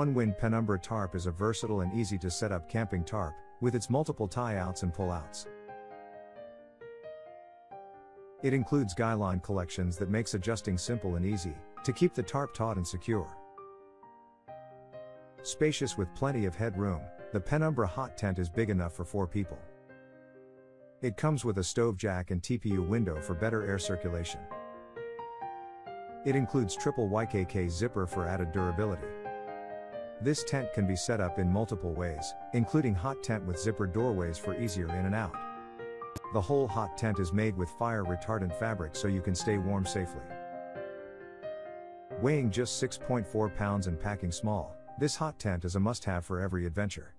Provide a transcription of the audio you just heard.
Onewind Penumbra Tarp is a versatile and easy to set up camping tarp, with its multiple tie-outs and pull-outs. It includes guy line collections that makes adjusting simple and easy, to keep the tarp taut and secure. Spacious with plenty of headroom, the Penumbra Hot Tent is big enough for 4 people. It comes with a stove jack and Teepee window for better air circulation. It includes triple YKK zipper for added durability. This tent can be set up in multiple ways, including hot tent with zippered doorways for easier in and out. The whole hot tent is made with fire retardant fabric so you can stay warm safely. Weighing just 6.4 pounds and packing small, this hot tent is a must-have for every adventure.